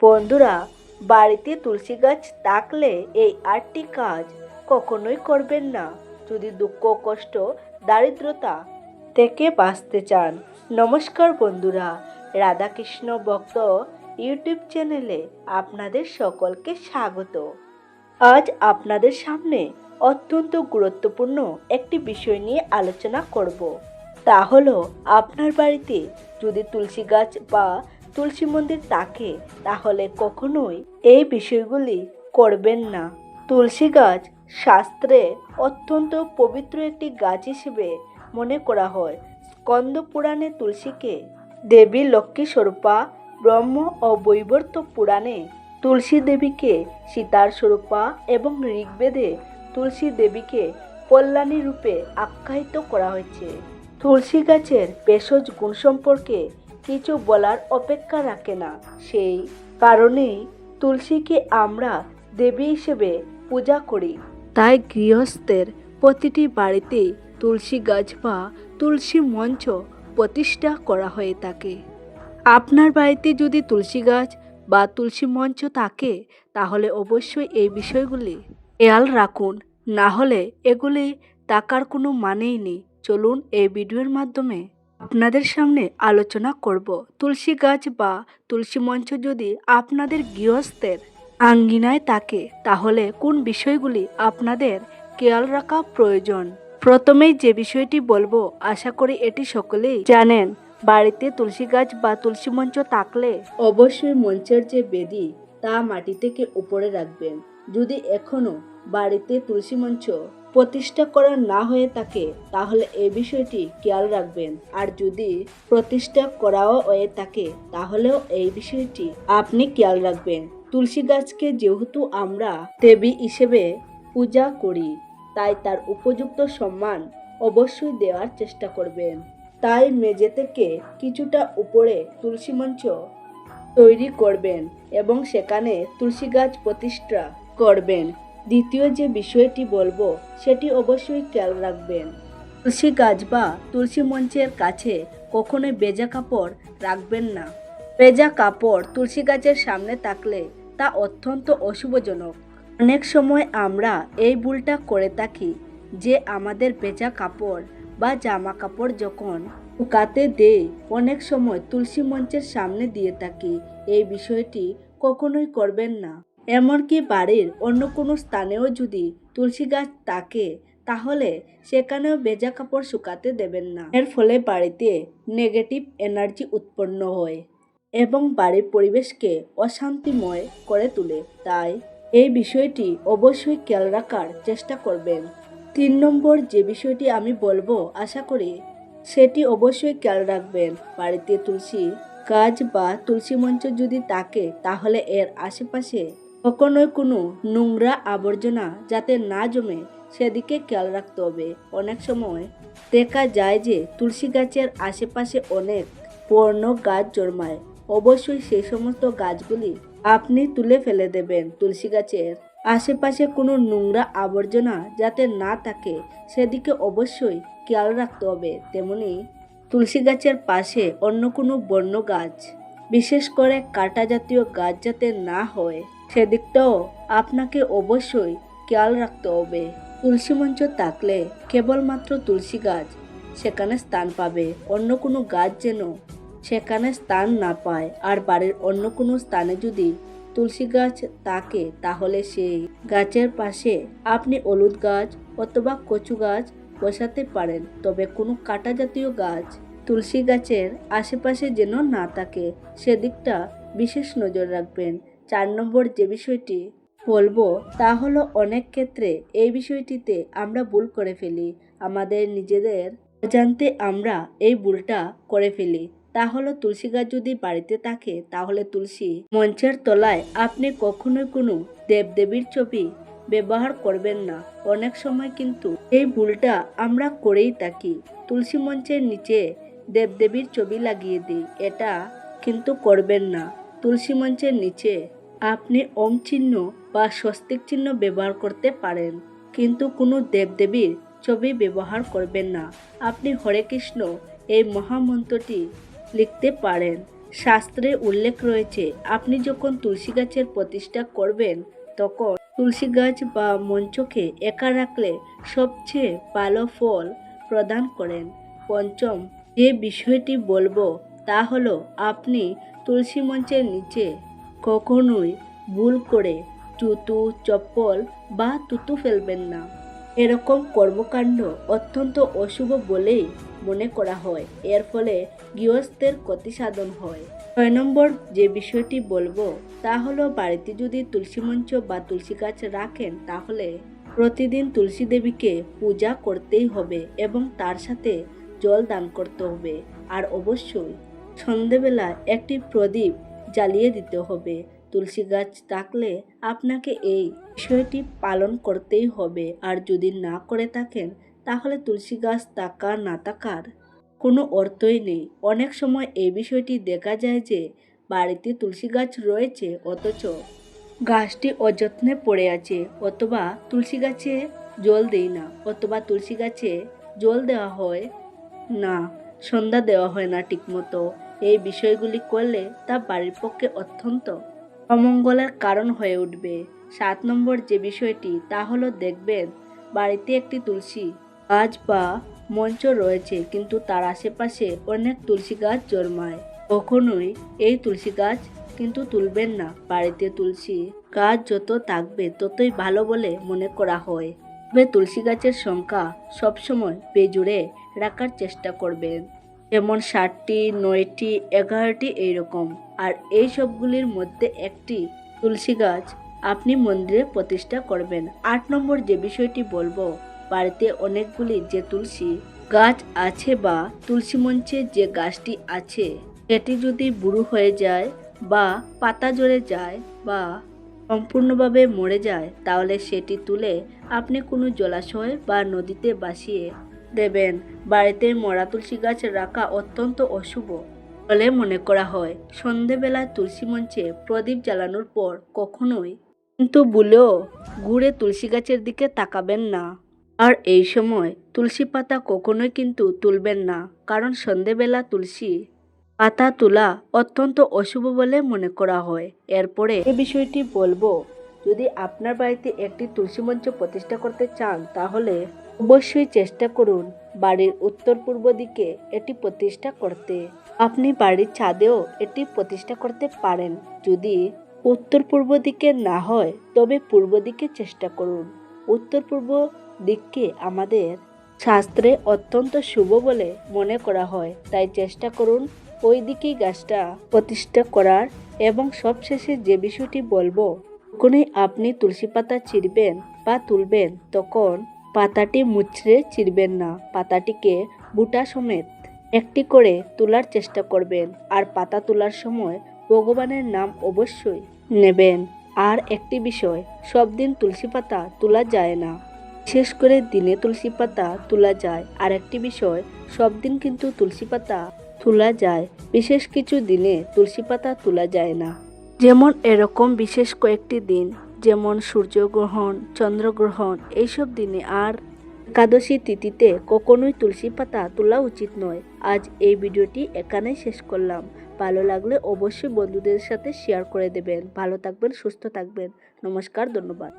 বন্ধুরা, বাড়িতে তুলসী গাছ থাকলে এই ৮টি কাজ কখনোই করবেন না যদি দুঃখ, কষ্ট, দারিদ্রতা থেকে বাঁচতে চান। নমস্কার বন্ধুরা, রাধাকৃষ্ণ ভক্ত ইউটিউব চ্যানেলে আপনাদের সকলকে স্বাগত। আজ আপনাদের সামনে অত্যন্ত গুরুত্বপূর্ণ একটি বিষয় নিয়ে আলোচনা করব। তা হলো, আপনার বাড়িতে যদি তুলসী গাছ বা তুলসী মন্দির থাকে তাহলে কখনোই এই বিষয়গুলি করবেন না। তুলসী গাছ শাস্ত্রে অত্যন্ত পবিত্র একটি গাছ হিসেবে মনে করা হয়। স্কন্দ পুরাণে তুলসীকে দেবী লক্ষ্মী স্বরূপা, ব্রহ্ম ও বৈবর্ত পুরাণে তুলসী দেবীকে সীতার স্বরূপা এবং ঋগ্বেদে তুলসী দেবীকে কল্যাণী রূপে আখ্যায়িত করা হয়েছে। তুলসী গাছের ভেষজ গুণ সম্পর্কে কিছু বলার অপেক্ষা রাখে না। সেই কারণেই তুলসীকে আমরা দেবী হিসেবে পূজা করি। তাই গৃহস্থের প্রতিটি বাড়িতে তুলসী গাছ বা তুলসী মঞ্চ প্রতিষ্ঠা করা হয়ে থাকে। আপনার বাড়িতে যদি তুলসী গাছ বা তুলসী মঞ্চ থাকে তাহলে অবশ্যই এই বিষয়গুলি খেয়াল রাখুন, না হলে এগুলি থাকার কোনো মানেই নেই। চলুন এই ভিডিওর মাধ্যমে আপনাদের সামনে আলোচনা করব তুলসী গাছ বা তুলসী মঞ্চ যদি আপনাদের গৃহস্থের আঙ্গিনায় থাকে তাহলে কোন বিষয়গুলি আপনাদের খেয়াল রাখা প্রয়োজন। প্রথমেই যে বিষয়টি বলবো, আশা করি এটি সকলেই জানেন। বাড়িতে তুলসী গাছ বা তুলসী মঞ্চ থাকলে অবশ্যই মঞ্চের যে বেদি তা মাটি থেকে উপরে রাখবেন। যদি এখনো বাড়িতে তুলসী মঞ্চ প্রতিষ্ঠা করা না হয়ে থাকে তাহলে এই বিষয়টি খেয়াল রাখবেন। আর যদি প্রতিষ্ঠা করাও হয়ে থাকে তাহলেও এই বিষয়টি আপনি খেয়াল রাখবেন। তুলসী গাছকে যেহেতু আমরা দেবী হিসেবে পূজা করি, তাই তার উপযুক্ত সম্মান অবশ্যই দেওয়ার চেষ্টা করবেন। তাই মেঝে থেকে কিছুটা উপরে তুলসী মঞ্চ তৈরি করবেন এবং সেখানে তুলসী গাছ প্রতিষ্ঠা করবেন। দ্বিতীয় যে বিষয়টি বলবো সেটি অবশ্যই খেয়াল রাখবেন। তুলসী গাছ বা তুলসী মঞ্চের কাছে কখনোই ভেজা কাপড় রাখবেন না। ভেজা কাপড় তুলসী গাছের সামনে থাকলে তা অত্যন্ত অশুভজনক। অনেক সময় আমরা এই ভুলটা করে থাকি যে আমাদের ভেজা কাপড় বা জামা কাপড় যখন শুকাতে দেই অনেক সময় তুলসী মঞ্চের সামনে দিয়ে থাকি। এই বিষয়টি কখনোই করবেন না। এমনকি বাড়ির অন্য কোনো স্থানেও যদি তুলসী গাছ থাকে তাহলে সেখানেও ভেজা কাপড় শুকাতে দেবেন না। এর ফলে বাড়িতে নেগেটিভ এনার্জি উৎপন্ন হয় এবং বাড়ির পরিবেশকে অশান্তিময় করে তোলে। তাই এই বিষয়টি অবশ্যই খেয়াল রাখার চেষ্টা করবেন। ৩ নম্বর যে বিষয়টি আমি বলবো, আশা করি সেটি অবশ্যই খেয়াল রাখবেন। বাড়িতে তুলসী গাছ বা তুলসী মঞ্চ যদি থাকে তাহলে এর আশেপাশে কখনোই কোনো নোংরা আবর্জনা যাতে না জমে সেদিকে খেয়াল রাখতে হবে। অনেক সময় দেখা যায় যে তুলসী গাছের আশেপাশে অনেক পুরনো গাছ জন্মায়। অবশ্যই সেই সমস্ত গাছগুলি আপনি তুলে ফেলে দেবেন। তুলসী গাছের আশেপাশে কোনো নোংরা আবর্জনা যাতে না থাকে সেদিকে অবশ্যই খেয়াল রাখতে হবে। তেমনি তুলসী গাছের পাশে অন্য কোনো বন্য গাছ, বিশেষ করে কাঁটা জাতীয় গাছ যাতে না হয় সেদিকটাও আপনাকে অবশ্যই খেয়াল রাখতে হবে। তুলসী মঞ্চ থাকলে কেবলমাত্র তুলসী গাছ সেখানে স্থান পাবে, অন্য কোনো গাছ যেন সেখানে স্থান না পায়। আর বাড়ির অন্য কোনো স্থানে যদি তুলসী গাছ থাকে তাহলে সেই গাছের পাশে আপনি হলুদ গাছ অথবা কচু গাছ বসাতে পারেন, তবে কোনো কাঁটা জাতীয় গাছ তুলসী গাছের আশেপাশে যেন না থাকে সেদিকটা বিশেষ নজর রাখবেন। ৪ নম্বর যে বিষয়টি বলবো তা হলো, অনেক ক্ষেত্রে এই বিষয়টিতে আমরা ভুল করে ফেলি। আমাদের নিজেদের অজান্তে আমরা এই ভুলটা করে ফেলি। তা হলো, তুলসী গাছ যদি বাড়িতে থাকে তাহলে তুলসী মঞ্চের তলায় আপনি কখনোই কোনো দেবদেবীর ছবি ব্যবহার করবেন না। অনেক সময় কিন্তু এই ভুলটা আমরা করেই থাকি, তুলসী মঞ্চের নিচে দেবদেবীর ছবি লাগিয়ে দিই। এটা কিন্তু করবেন না। তুলসী মঞ্চের নিচে আপনি ওম চিহ্ন বা স্বস্তিক চিহ্ন ব্যবহার করতে পারেন, কিন্তু কোনো দেবদেবীর ছবি ব্যবহার করবেন না। আপনি হরে কৃষ্ণ এই মহামন্ত্রটি লিখতে পারেন। শাস্ত্রে উল্লেখ রয়েছে আপনি যখন তুলসী গাছের প্রতিষ্ঠা করবেন তখন তুলসী গাছ বা মঞ্চকে একা রাখলে সবচেয়ে ভালো ফল প্রদান করেন। পঞ্চম যে বিষয়টি বলবো তা হলো আপনি তুলসী মঞ্চের নিচে কখনোই ভুল করে জুতো, চপ্পল বা থুতু ফেলবেন না। এরকম কর্মকাণ্ড অত্যন্ত অশুভ বলেই মনে করা হয়। এর ফলে গৃহস্থের ক্ষতি সাধন হয়। 6 নম্বর যে বিষয়টি বলবো তা হলো বাড়িতে যদি তুলসী মঞ্চ বা তুলসী গাছ রাখেন তাহলে প্রতিদিন তুলসী দেবীকে পূজা করতেই হবে এবং তার সাথে জল দান করতে হবে। আর অবশ্যই সন্ধেবেলা একটি প্রদীপ জ্বালিয়ে দিতে হবে। তুলসী গাছ থাকলে আপনাকে এই বিষয়টি পালন করতেই হবে। আর যদি না করে থাকেন তাহলে তুলসী গাছ থাকা না থাকার কোনো অর্থই নেই। অনেক সময় এই বিষয়টি দেখা যায় যে বাড়িতে তুলসী গাছ রয়েছে অথচ গাছটি অযত্নে পড়ে আছে, অথবা তুলসী গাছে জল দেই না, অথবা তুলসী গাছে জল দেওয়া হয় না, সন্ধ্যা দেওয়া হয় না ঠিকমতো। এই বিষয়গুলি করলে তা বাড়ির পক্ষে অত্যন্ত অমঙ্গলের কারণ হয়ে উঠবে। 7 নম্বর যে বিষয়টি তা হলো দেখবেন বাড়িতে একটি তুলসী গাছ বা মঞ্চ রয়েছে কিন্তু তার আশেপাশে অনেক তুলসী গাছ জন্মায়। কখনোই এই তুলসী গাছ কিন্তু তুলবেন না। বাড়িতে তুলসী গাছ যত থাকবে ততই ভালো বলে মনে করা হয়। তবে তুলসী গাছের সংখ্যা সবসময় বেজুড়ে রাখার চেষ্টা করবেন, যেমন 7টি, 9টি, 11টি এইরকম। আর এই সবগুলির মধ্যে একটি তুলসী গাছ আপনি মন্দিরে প্রতিষ্ঠা করবেন। 8 নম্বর যে বিষয়টি বলবো বাড়িতে অনেকগুলি যে তুলসী গাছ আছে বা তুলসী মঞ্চে যে গাছটি আছে সেটি যদি বুড়ো হয়ে যায় বা পাতা ঝরে যায় বা সম্পূর্ণভাবে মরে যায় তাহলে সেটি তুলে আপনি কোনো জলাশয় বা নদীতে ভাসিয়ে দেবেন। বাড়িতে মরা তুলসী গাছ রাখা অত্যন্ত অশুভ বলে মনে করা হয়। সন্ধেবেলায় তুলসী মঞ্চে প্রদীপ জ্বালানোর পর কখনোই কিন্তু ভুলেও ঘুরে তুলসী গাছের দিকে তাকাবেন না। আর এই সময় তুলসী পাতা কখনোই কিন্তু তুলবেন না, কারণ সন্ধেবেলা তুলসী পাতা তোলা অত্যন্ত অশুভ বলে মনে করা হয়। এরপরে এই বিষয়টি বলবো যদি আপনার বাড়িতে একটি তুলসী মঞ্চ প্রতিষ্ঠা করতে চান তাহলে অবশ্যই চেষ্টা করুন বাড়ির উত্তর পূর্ব দিকে এটি প্রতিষ্ঠা করতে। আপনি বাড়ির ছাদেও এটি প্রতিষ্ঠা করতে পারেন। যদি উত্তর পূর্ব দিকে না হয় তবে পূর্ব দিকে চেষ্টা করুন। উত্তর পূর্ব দিককে আমাদের শাস্ত্রে অত্যন্ত শুভ বলে মনে করা হয়, তাই চেষ্টা করুন ওই দিকেই গাছটা প্রতিষ্ঠা করার। এবং সবশেষে যে বিষয়টি বলবো যখনই আপনি তুলসী পাতা ছিঁড়বেন বা তুলবেন তখন পাতাটি মুচড়ে ছিঁড়বেন না, পাতাটিকে বুটা সমেত একটি করে তোলার চেষ্টা করবেন। আর পাতা তোলার সময় ভগবানের নাম অবশ্যই নেবেন। আর একটি বিষয়, সব দিন তুলসী পাতা তোলা যায় না, বিশেষ করে দিনে তুলসী পাতা তোলা যায়। আর একটি বিষয়, সব দিন কিন্তু তুলসী পাতা তোলা যায়, বিশেষ কিছু দিনে তুলসী পাতা তোলা যায় না। যেমন এরকম বিশেষ কয়েকটি দিন, যেমন সূর্যগ্রহণ, চন্দ্রগ্রহণ, এইসব দিনে। আর একাদশী তিথিতে কখনোই তুলসী পাতা তোলা উচিত নয়। আজ এই ভিডিওটি এখানেই শেষ করলাম। ভালো লাগলে অবশ্যই বন্ধুদের সাথে শেয়ার করে দেবেন। ভালো থাকবেন, সুস্থ থাকবেন। নমস্কার, ধন্যবাদ।